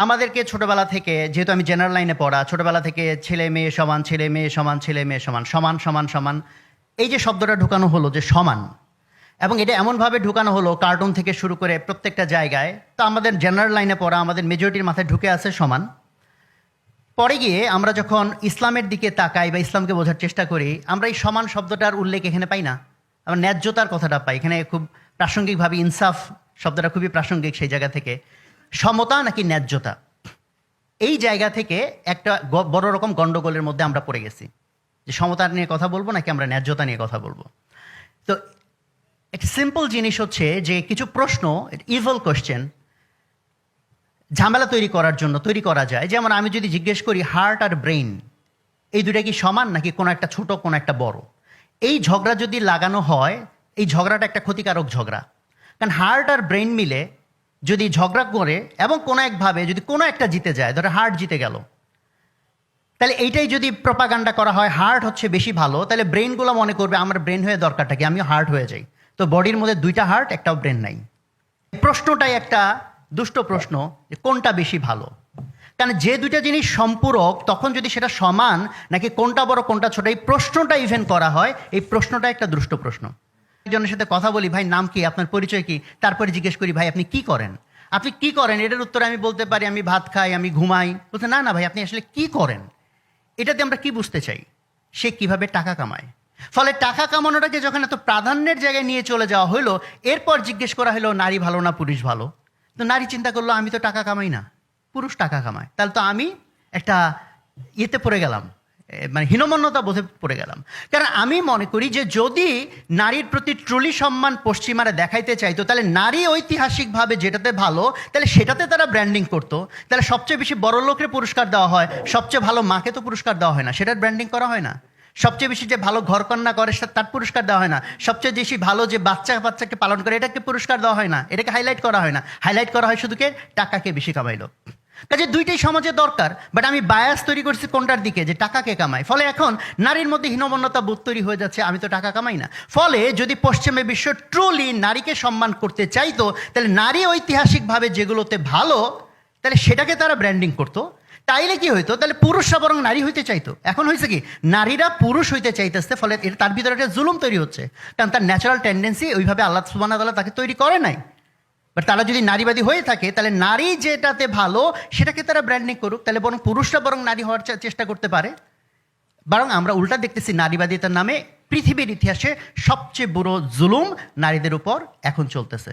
আমাদেরকে ছোটবেলা থেকে, যেহেতু আমি জেনারেল লাইনে পড়া, ছোটবেলা থেকে ছেলে মেয়ে সমান, ছেলে মেয়ে সমান, ছেলে মেয়ে সমান, সমান সমান সমান, এই যে শব্দটা ঢুকানো হলো যে সমান, এবং এটা এমনভাবে ঢুকানো হলো কার্টুন থেকে শুরু করে প্রত্যেকটা জায়গায়, তো আমাদের জেনারেল লাইনে পড়া আমাদের মেজরিটির মাথায় ঢুকে আছে সমান। পরে গিয়ে আমরা যখন ইসলামের দিকে তাকাই বা ইসলামকে বোঝার চেষ্টা করি, আমরা এই সমান শব্দটার উল্লেখ এখানে পাই না, আমরা ন্যায্যতার কথাটা পাই। এখানে খুব প্রাসঙ্গিকভাবে ইনসাফ শব্দটা খুবই প্রাসঙ্গিক সেই জায়গা থেকে। সমতা নাকি ন্যায্যতা, এই জায়গা থেকে একটা বড় রকম গন্ডগোলের মধ্যে আমরা পড়ে গেছি, যে সমতা নিয়ে কথা বলবো নাকি আমরা ন্যায্যতা নিয়ে কথা বলবো। তো একটা সিম্পল জিনিস হচ্ছে যে কিছু প্রশ্ন, ইভল কোয়েশ্চেন, ঝামেলা তৈরি করার জন্য তৈরি করা যায়। যেমন আমি যদি জিজ্ঞেস করি হার্ট আর ব্রেইন এই দুটা কি সমান নাকি কোনো একটা ছোট কোনো একটা বড়, এই ঝগড়া যদি লাগানো হয়, এই ঝগড়াটা একটা ক্ষতিকারক ঝগড়া। কারণ হার্ট আর ব্রেইন মিলে যদি ঝগড়া করে এবং কোনো একভাবে যদি কোনো একটা জিতে যায়, ধরো হার্ট জিতে গেল, তাহলে এইটাই যদি প্রপাগান্ডা করা হয় হার্ট হচ্ছে বেশি ভালো, তাহলে ব্রেইনগুলো মনে করবে আমার ব্রেন হয়ে দরকারটা কি, আমিও হার্ট হয়ে যাই। তো বডির মধ্যে দুইটা হার্ট, একটাও ব্রেন নাই। প্রশ্নটাই একটা দুষ্ট প্রশ্ন যে কোনটা বেশি ভালো। কারণ যে দুইটা জিনিস সম্পূরক, তখন যদি সেটা সমান নাকি কোনটা বড় কোনটা ছোট, এই প্রশ্নটা ইভেন করা হয়, এই প্রশ্নটা একটা দুষ্ট প্রশ্ন। একজনের সাথে কথা বলি, ভাই নাম কি, আপনার পরিচয় কি, তারপরে জিজ্ঞেস করি ভাই আপনি কি করেন, আপনি কি করেন, এটার উত্তরে আমি বলতে পারি আমি ভাত খাই, আমি ঘুমাই। বলতে না না ভাই আপনি আসলে কি করেন, এটাতে আমরা কি বুঝতে চাই, সে কিভাবে টাকা কামায়। ফলে টাকা কামানোটাকে যখন এত প্রাধান্যের জায়গায় নিয়ে চলে যাওয়া হলো, এরপর জিজ্ঞেস করা হলো নারী ভালো না পুরুষ ভালো, তো নারী চিন্তা করলো আমি তো টাকা কামাই না, পুরুষ টাকা কামায়, তাহলে তো আমি একটা ইয়েতে পড়ে গেলাম, মানে হীনমন্যতা বোধে পড়ে গেলাম। কারণ আমি মনে করি যে যদি নারীর প্রতি ট্রুলি সম্মান পশ্চিমারা দেখাইতে চাইতো, তাহলে নারী ঐতিহাসিকভাবে যেটাতে ভালো, তাহলে সেটাতে তারা ব্র্যান্ডিং করতো। তাহলে সবচেয়ে বেশি বড় লোকের পুরস্কার দেওয়া হয়, সবচেয়ে ভালো মাকে তো পুরস্কার দেওয়া হয় না, সেটার ব্র্যান্ডিং করা হয় না। সবচেয়ে বেশি যে ভালো ঘরকন্যা করে তার পুরস্কার দেওয়া হয় না, সবচেয়ে বেশি ভালো যে বাচ্চাকে পালন করে এটাকে পুরস্কার দেওয়া হয় না, এটাকে হাইলাইট করা হয় না। হাইলাইট করা হয় শুধু কে, টাকাকে বেশি কামাইলো। কাজে দুইটাই সমাজে দরকার, বাট আমি বায়াস তৈরি করছি কোনটার দিকে, যে টাকাকে কামাই। ফলে এখন নারীর মধ্যে হীনমন্যতা বোধ তৈরি হয়ে যাচ্ছে, আমি তো টাকা কামাই না। ফলে যদি পশ্চিমা বিশ্ব ট্রুলি নারীকে সম্মান করতে চাইতো, তাহলে নারী ঐতিহাসিকভাবে যেগুলোতে ভালো, তাহলে সেটাকে তারা ব্র্যান্ডিং করতো। তাইলে কি হইতো, তাহলে পুরুষরা বরং নারী হইতে চাইতো। এখন হয়েছে কি, নারীরা পুরুষ হইতে চাইতেছে, ফলে তার ভিতরে একটা জুলুম তৈরি হচ্ছে। কারণ তার ন্যাচারাল টেন্ডেন্সি ওইভাবে আল্লাহ সুবহানাহু ওয়া তাআলা তাকে তৈরি করে নাই। বাট তারা যদি নারীবাদী হয়ে থাকে, তাহলে নারী যেটাতে ভালো সেটাকে তারা ব্র্যান্ডিং করুক, তাহলে বরং পুরুষরা বরং নারী হওয়ার চেষ্টা করতে পারে। বরং আমরা উল্টা দেখতেছি, নারীবাদিতার নামে পৃথিবীর ইতিহাসে সবচেয়ে বড় জুলুম নারীদের উপর এখন চলতেছে।